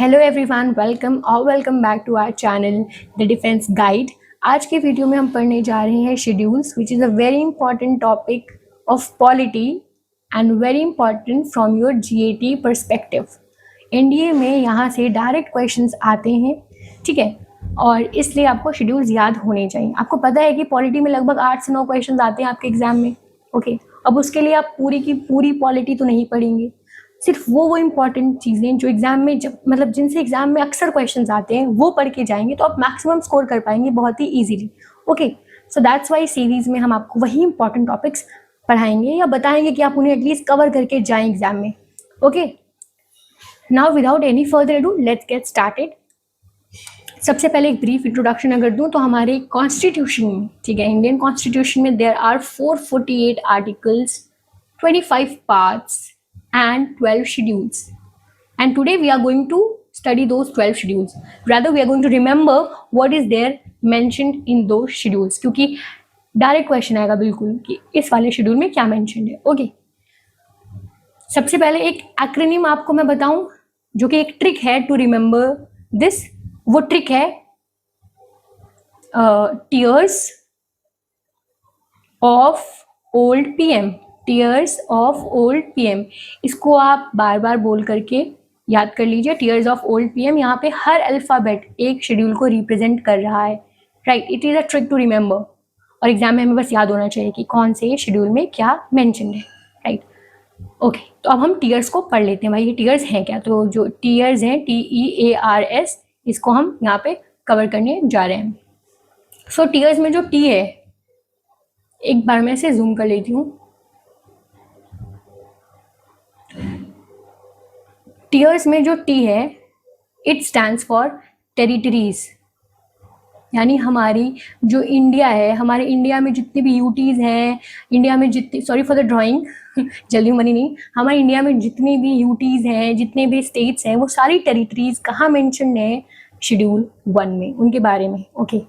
Hello everyone, welcome और welcome back to our channel the defence guide. आज के video में हम पढ़ने जा रहे हैं schedules, which is a very important topic of polity and very important from your GAT perspective. NDA में यहाँ से डायरेक्ट क्वेश्चंस आते हैं, ठीक है, और इसलिए आपको शेड्यूल्स याद होने चाहिए। आपको पता है कि पॉलिटी में लगभग 8 से 9 क्वेश्चन आते हैं आपके एग्जाम में, ओके। अब उसके लिए आप पूरी की पूरी पॉलिटी तो नहीं पढ़ेंगे, सिर्फ वो इंपॉर्टेंट चीज़ें जो एग्जाम में जब जिनसे एग्जाम में अक्सर क्वेश्चंस आते हैं वो पढ़ के जाएंगे तो आप मैक्सिमम स्कोर कर पाएंगे बहुत ही easily, okay. So that's why series में हम आपको वही इंपॉर्टेंट टॉपिक्स पढ़ाएंगे या बताएंगे कि आप उन्हें एटलीस्ट कवर करके जाएं एग्जाम में, okay. Now without any further ado let's get started. सबसे पहले एक ब्रीफ इंट्रोडक्शन अगर दूं तो हमारे कॉन्स्टिट्यूशन में, ठीक है, इंडियन कॉन्स्टिट्यूशन में there are 448 articles, 25 parts and 12 schedules, and today we are going to study those 12 schedules. Rather we are going to remember what is there mentioned in those schedules, क्योंकि direct question आएगा बिल्कुल कि इस वाले schedule में क्या mentioned है, okay. सबसे पहले एक एक्रोनिम आपको मैं बताऊं जो कि एक ट्रिक है टू रिमेंबर दिस। वो ट्रिक है tears of old PM. Tears of old PM, इसको आप बार बार बोल करके याद कर लीजिए। टीयर्स ऑफ ओल्ड पीएम, यहाँ पे हर अल्फाबेट एक शेड्यूल को रिप्रेजेंट कर रहा है, right. It is a trick to remember, और एग्जाम में हमें बस याद होना चाहिए कि कौन से शेड्यूल में क्या मेंशन है, राइट, ओके। तो अब हम टीयर्स को पढ़ लेते हैं, भाई ये टीयर्स हैं क्या। तो जो टीयर्स हैं TEARS, इसको हम यहाँ पे कवर करने जा रहे हैं। सो टीयर्स में जो टी है, एक बार मैं इसे जूम कर लेती हूँ। टीयर्स में जो टी है इट स्टैंड्स फॉर टेरिटरीज, यानी हमारी जो इंडिया है, हमारे इंडिया में जितने भी यूटीज हैं, इंडिया में जितने, सॉरी फॉर द ड्राइंग जल्दी मनी नहीं, हमारे इंडिया में जितने भी यूटीज हैं, जितने भी स्टेट्स हैं, वो सारी टेरिटरीज कहाँ मेंशन है, शेड्यूल 1 में, उनके बारे में, ओके।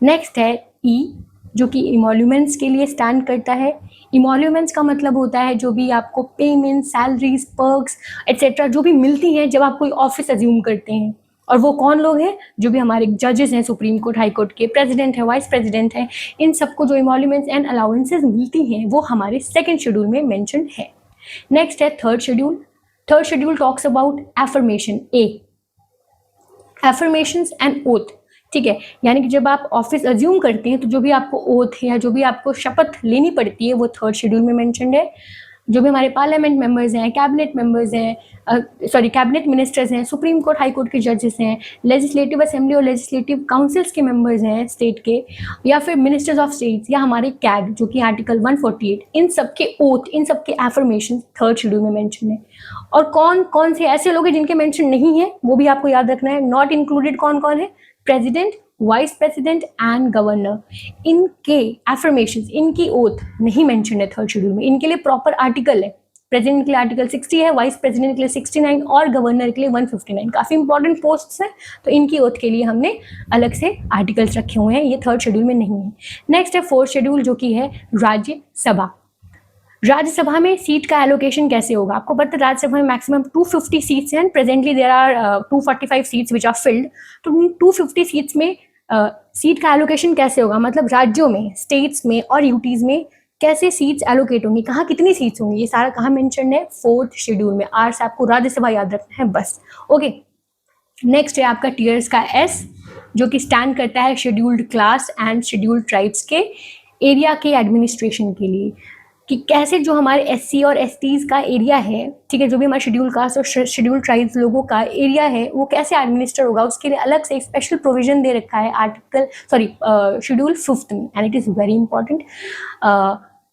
नेक्स्ट है ई, जो कि इमोल्यूमेंट्स के लिए स्टैंड करता है। इमोल्यूमेंट्स का मतलब होता है जो भी आपको पेमेंट, सैलरीज, पर्क्स एट्सेट्रा जो भी मिलती हैं जब आप कोई ऑफिस अज्यूम करते हैं। और वो कौन लोग हैं, जो भी हमारे जजेस हैं सुप्रीम कोर्ट, हाई कोर्ट के, प्रेसिडेंट है, वाइस प्रेसिडेंट है, इन सबको जो इमोल्यूमेंट्स एंड अलाउंसेस मिलती हैं वो हमारे सेकेंड शेड्यूल में मैंशन है। नेक्स्ट है third schedule. Third schedule talks about affirmation, affirmations and oath, ठीक है, यानी कि जब आप ऑफिस अज्यूम करते हैं तो जो भी आपको ओथ है या जो भी आपको शपथ लेनी पड़ती है वो थर्ड शेड्यूल में मेंशन्ड है। जो भी हमारे पार्लियामेंट मेंबर्स हैं, कैबिनेट मेंबर्स हैं, कैबिनेट मिनिस्टर्स हैं, सुप्रीम कोर्ट, हाई कोर्ट के जजेस हैं, लेजिस्लेटिव असेंबली और लेजिस्लेटिव काउंसिल्स के मेंबर्स हैं स्टेट के, या फिर मिनिस्टर्स ऑफ स्टेट्स, या हमारे कैग जो कि आर्टिकल 148, इन सब के ओथ, इन सब के एफर्मेशन थर्ड शेड्यूल में मेंशन है। और कौन कौन से ऐसे लोग हैं जिनके मेंशन नहीं है वो भी आपको याद रखना है। नॉट इंक्लूडेड कौन कौन है, president, vice president and governor, इनके एफर्मेशंस, इनकी ओथ नहीं मेंशन है थर्ड शेड्यूल में। इनके लिए प्रॉपर आर्टिकल है, प्रेसिडेंट के लिए आर्टिकल 60 है, वाइस प्रेसिडेंट के लिए 69 और गवर्नर के लिए 159। काफी इंपॉर्टेंट पोस्ट्स हैं, तो इनकी ओथ के लिए हमने अलग से आर्टिकल्स रखे हुए हैं, ये थर्ड शेड्यूल में नहीं है। नेक्स्ट है फोर्थ शेड्यूल, जो कि है राज्यसभा। राज्यसभा में सीट का एलोकेशन कैसे होगा, आपको पता है राज्यसभा में मैक्सिमम 250 सीट्स हैं, presently there are 245 seats which are filled. तो 250 सीट्स में सीट का एलोकेशन कैसे होगा, मतलब राज्यों में, स्टेट्स में और यूटीज में कैसे सीट्स एलोकेट होंगी, कहाँ कितनी सीट्स होंगी, ये सारा कहाँ मेंशन है, फोर्थ शेड्यूल में। आर से आपको राज्यसभा याद रखना है बस, ओके। नेक्स्ट है आपका टीयर्स का एस, जो कि स्टैंड करता है scheduled class and scheduled tribes के एरिया के एडमिनिस्ट्रेशन के लिए, कि कैसे जो हमारे SC और STs का एरिया है, ठीक है, जो भी हमारे शेड्यूल कास्ट और शेड्यूल ट्राइब्स लोगों का एरिया है वो कैसे एडमिनिस्टर होगा, उसके लिए अलग से स्पेशल प्रोविजन दे रखा है शेड्यूल 5 में, and it is very important.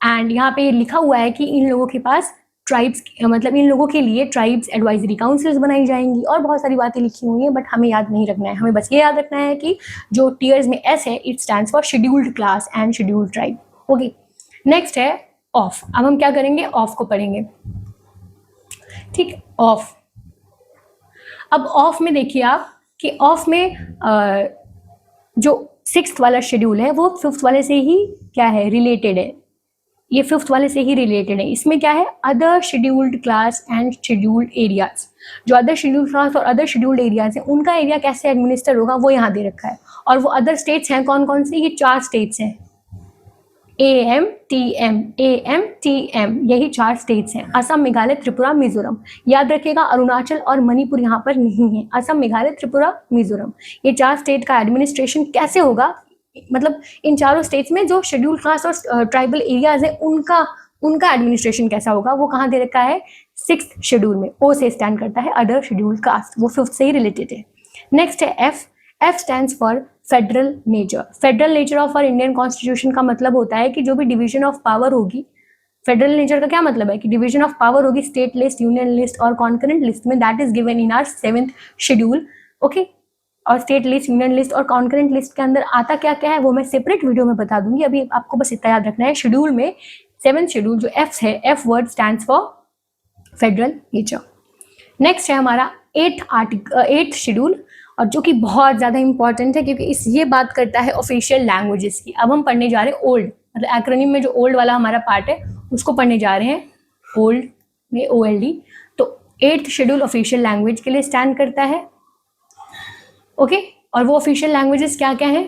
And यहाँ पे लिखा हुआ है कि इन लोगों के पास ट्राइब्स, मतलब इन लोगों के लिए ट्राइब्स एडवाइजरी काउंसिल्स बनाई जाएंगी, और बहुत सारी बातें लिखी हुई हैं, बट हमें याद नहीं रखना है। हमें बस ये याद रखना है कि जो टीयर्स में S है it stands for scheduled class and scheduled tribe, okay. Next है ऑफ। अब हम क्या करेंगे, ऑफ को पढ़ेंगे, ठीक। ऑफ, अब ऑफ में देखिए आप कि ऑफ में जो 6th वाला शेड्यूल है वो 5th वाले से ही क्या है, रिलेटेड है। ये 5th वाले से ही रिलेटेड है। इसमें क्या है, other scheduled class and scheduled areas. जो अदर शेड्यूल कास्ट और अदर शेड्यूल्ड एरियाज हैं उनका एरिया कैसे एडमिनिस्टर होगा वो यहाँ दे रखा है। और वो अदर स्टेट्स हैं कौन कौन से, ये 4 स्टेट्स हैं, AMTM, यही 4 स्टेट्स हैं, असम, मेघालय, त्रिपुरा, मिजोरम। याद रखिएगा अरुणाचल और मणिपुर यहाँ पर नहीं है, असम, मेघालय, त्रिपुरा, मिजोरम, ये 4 स्टेट का एडमिनिस्ट्रेशन कैसे होगा, मतलब इन चारों स्टेट्स में जो शेड्यूल कास्ट और ट्राइबल एरियाज है उनका एडमिनिस्ट्रेशन कैसा होगा, वो कहाँ दे रखा है, 6th शेड्यूल में। ओ से स्टैंड करता है अदर शेड्यूल कास्ट, वो 5th से ही रिलेटेड है। नेक्स्ट है F stands for federal nature. Federal nature of our Indian constitution का मतलब होता है कि जो भी डिवीजन ऑफ पावर होगी, फेडरल नेचर का क्या मतलब है कि डिवीजन ऑफ पावर होगी स्टेट लिस्ट, यूनियन लिस्ट और कॉन्करेंट लिस्ट में, that is given in our 7th schedule. Okay, और स्टेट लिस्ट, यूनियन लिस्ट और कॉन्करेंट लिस्ट के अंदर आता क्या क्या है वो मैं सेपरेट वीडियो में बता दूंगी, अभी आपको बस इतना याद रखना है। शेड्यूल में 7th शेड्यूल जो F है, F word stands for federal nature. Next है हमारा 8th शेड्यूल, और जो कि बहुत ज़्यादा इंपॉर्टेंट है क्योंकि ये बात करता है ऑफिशियल लैंग्वेजेस की। अब हम पढ़ने जा रहे हैं ओल्ड, मतलब एक्रोनिम में जो ओल्ड वाला हमारा पार्ट है उसको पढ़ने जा रहे हैं ओल्ड में, OLD। तो 8th शेड्यूल ऑफिशियल लैंग्वेज के लिए स्टैंड करता है। ओके, और वो ऑफिशियल लैंग्वेजेस क्या क्या हैं,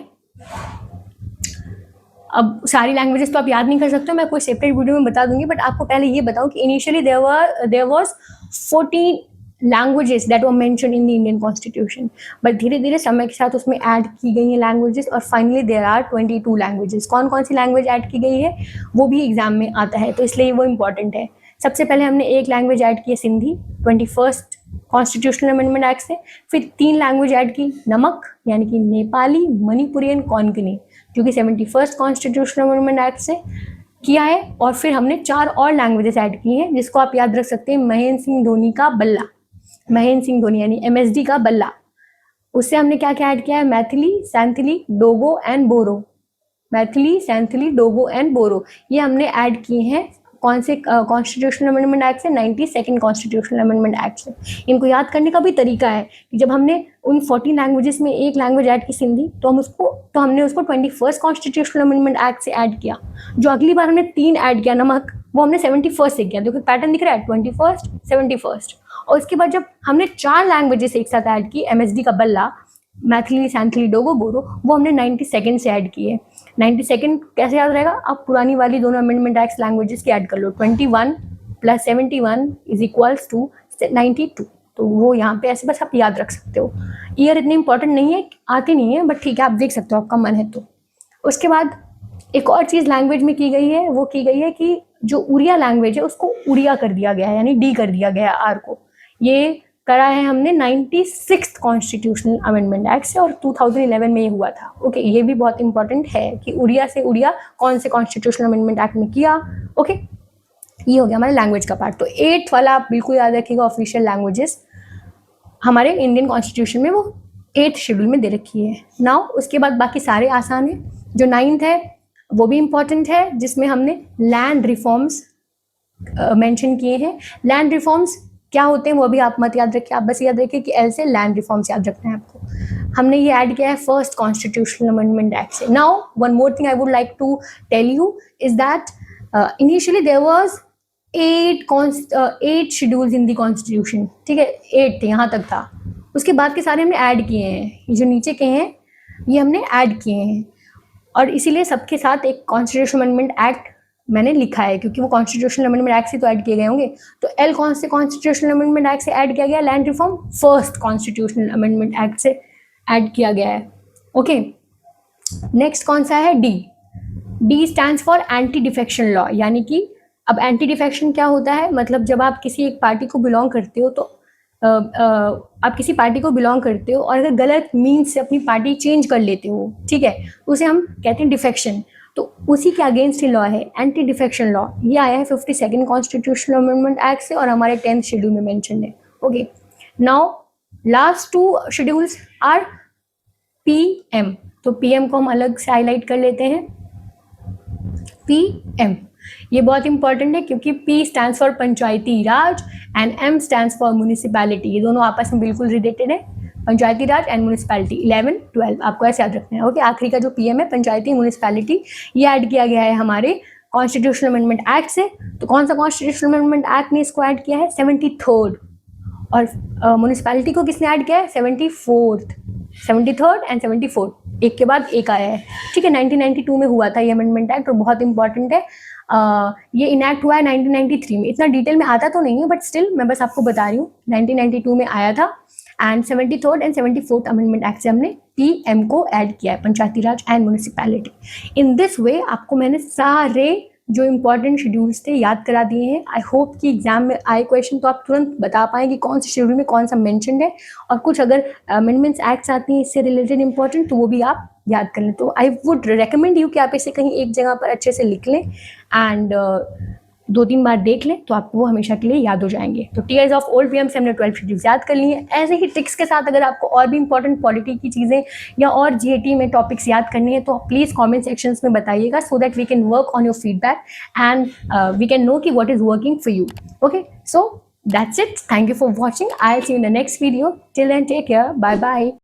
अब सारी लैंग्वेजेस तो आप याद नहीं कर सकते, मैं कोई सेपरेट वीडियो में बता दूंगी, बट आपको पहले ये बताऊं कि initially there was 14 languages that were mentioned in the Indian constitution, but धीरे धीरे समय के साथ उसमें ऐड की गई हैं लैंग्वेजेस, और फाइनली देयर आर 22 लैंग्वेजेस। कौन कौन सी लैंग्वेज ऐड की गई है वो भी एग्जाम में आता है, तो इसलिए वो इंपॉर्टेंट है। सबसे पहले हमने एक लैंग्वेज ऐड की है Sindhi 21st constitutional amendment act से, फिर 3 लैंग्वेज ऐड की, नमक यानी कि नेपाली, मणिपुरियन, कोंकणी, जो कि 71st कॉन्स्टिट्यूशनल अमेंडमेंट एक्ट से किया है, और फिर हमने 4 और लैंग्वेजेस ऐड की हैं जिसको आप याद रख सकते हैं, महेंद्र सिंह धोनी का बल्ला, महेंद्र सिंह धोनी यानी MSD का बल्ला। उससे हमने क्या क्या ऐड किया है, मैथिली, सैंथली, डोगो एंड बोरो, मैथिली, सैंथली, डोगो एंड बोरो, ये हमने ऐड किए हैं कौन से कॉन्स्टिट्यूशनल अमेंडमेंट एक्ट से, 92nd कॉन्स्टिट्यूशनल अमेंडमेंट एक्ट से। इनको याद करने का भी तरीका है कि जब हमने उन 14 लैंग्वेजेस में एक लैंग्वेज ऐड की सिंधी, तो हमने उसको 21st कॉन्स्टिट्यूशनल अमेंडमेंट एक्ट से ऐड किया। जो अगली बार हमने 3 ऐड किया नमक, वो हमने 71st से किया, देखो पैटर्न दिख रहा है, 21st, 71st। और उसके बाद जब हमने 4 लैंग्वेजेस एक साथ ऐड की, MSD का बल्ला, मैथिली, सैंथली, डोगो, बोरो, वो हमने 92nd से ऐड किए। 92nd कैसे याद रहेगा, आप पुरानी वाली दोनों अमेंडमेंट एक्ट लैंग्वेजेस की ऐड कर लो, 21 + 71 = 92, तो वो यहाँ पे ऐसे बस आप याद रख सकते हो। ईयर इतनी इंपॉर्टेंट नहीं है, आती नहीं है, बट ठीक है आप देख सकते हो आपका मन है तो। उसके बाद एक और चीज़ लैंग्वेज में की गई है, वो की गई है कि जो उड़िया लैंग्वेज है उसको उड़िया कर दिया गया है, यानी डी कर दिया गया है, आर को। ये करा है हमने 96th कॉन्स्टिट्यूशनल अमेंडमेंट एक्ट से, और 2011 में ये हुआ था। ओके, ये भी बहुत इंपॉर्टेंट है कि उड़िया से उड़िया कौन से कॉन्स्टिट्यूशनल अमेंडमेंट एक्ट में किया। ओके, ये हो गया हमारे लैंग्वेज का पार्ट। तो 8th वाला आप बिल्कुल याद रखिएगा, ऑफिशियल लैंग्वेजेस हमारे इंडियन कॉन्स्टिट्यूशन में वो 8th शेड्यूल में दे रखी है। नाउ उसके बाद बाकी सारे आसान है। जो 9th है वो भी इंपॉर्टेंट है, जिसमें हमने लैंड रिफॉर्म्स मेंशन किए हैं। लैंड रिफॉर्म्स क्या होते हैं वो भी आप मत याद रखिए, आप बस याद रखिए कि एल से लैंड रिफॉर्म्स याद रखना है आपको। हमने ये ऐड किया है 1st कॉन्स्टिट्यूशनल अमेंडमेंट एक्ट से। Now one more thing I would like to tell you is that initially there was 8 schedules in the constitution, ठीक है, 8 थे, यहाँ तक था। उसके बाद के सारे हमने ऐड किए हैं, ये जो नीचे के हैं ये हमने ऐड किए हैं, और इसीलिए सबके साथ एक कॉन्स्टिट्यूशनल अमेंडमेंट एक्ट मैंने लिखा है, क्योंकि वो कॉन्स्टिट्यूशनल अमेंडमेंट एक्ट से तो ऐड किए गए होंगे। तो एल कौन से कॉन्स्टिट्यूशनल अमेंडमेंट एक्ट से ऐड किया गया, land reform 1st constitutional amendment act से ऐड किया गया है। ओके, नेक्स्ट कौन सा है, D stands for anti defection law, यानी कि अब एंटी डिफेक्शन क्या होता है, मतलब जब आप किसी एक पार्टी को बिलोंग करते हो, तो आप किसी पार्टी को बिलोंग करते हो और अगर गलत मीन्स से अपनी पार्टी चेंज कर लेते हो, ठीक है, उसे हम कहते हैं डिफेक्शन। तो उसी के अगेंस्ट ही लॉ है एंटी डिफेक्शन लॉ। ये आया है 52nd कॉन्स्टिट्यूशनल अमेंडमेंट एक्ट से और हमारे 10th शेड्यूल में मेंशन है। Okay, now last 2 schedules are PM। तो PM को हम अलग से हाईलाइट कर लेते हैं। PM ये बहुत इंपॉर्टेंट है क्योंकि P stands for Panchayati Raj and M stands for municipality. ये दोनों आपस में बिल्कुल रिलेटेड है, पंचायती राज एंड म्यूनिसिपैलिटी। 11, 12 आपको ऐसे याद रखना है। ओके, आखिरी का जो PM है पंचायती म्यूनिसिपैलिटी, ये ऐड किया गया है हमारे कॉन्स्टिट्यूशनल अमेंडमेंट एक्ट से। तो कौन सा कॉन्स्टिट्यूशनल अमेंडमेंट एक्ट ने इसको ऐड किया है, 73rd। और म्यूनिसपैलिटी को किसने ऐड किया है? 74th, 73rd एंड 74th, एक के बाद एक आया है, ठीक है। 1992 में हुआ था ये अमेंडमेंट एक्ट और बहुत इंपॉर्टेंट है। ये इनैक्ट हुआ है 1993 में, इतना डिटेल में आता तो नहीं है बट स्टिल मैं बस आपको बता रही हूँ 1992 में आया था। And 73rd and 74th amendment act से हमने पीएम को ऐड किया है, Panchayati Raj and municipality. In this way आपको मैंने सारे जो इंपॉर्टेंट शेड्यूल्स थे याद करा दिए हैं। आई होप कि एग्जाम में आए क्वेश्चन तो आप तुरंत बता पाएँ कि कौन से शेड्यूल में कौन सा मेंशन्ड है, और कुछ अगर अमेंडमेंट्स एक्ट्स आती हैं इससे रिलेटेड इंपॉर्टेंट तो वो भी आप याद कर लें। तो आई वुड रिकमेंड यू कि आप इसे कहीं एक जगह पर अच्छे से लिख लें एंड 2-3 बार देख लें तो आपको वो हमेशा के लिए याद हो जाएंगे। तो टीआईज ऑफ ओल्ड पीएम से हमने 12 शेड्यूल्स याद कर लिए हैं। ऐसे ही ट्रिक्स के साथ अगर आपको और भी इंपॉर्टेंट पॉलिटी की चीज़ें या और जीएटी में टॉपिक्स याद करनी है तो प्लीज़ कमेंट सेक्शंस में बताइएगा, so that we can work on your feedback and we can know कि what is working for you. Okay, so that's it. Thank you for watching. I'll see you in the next video. Till then, take care. Bye bye.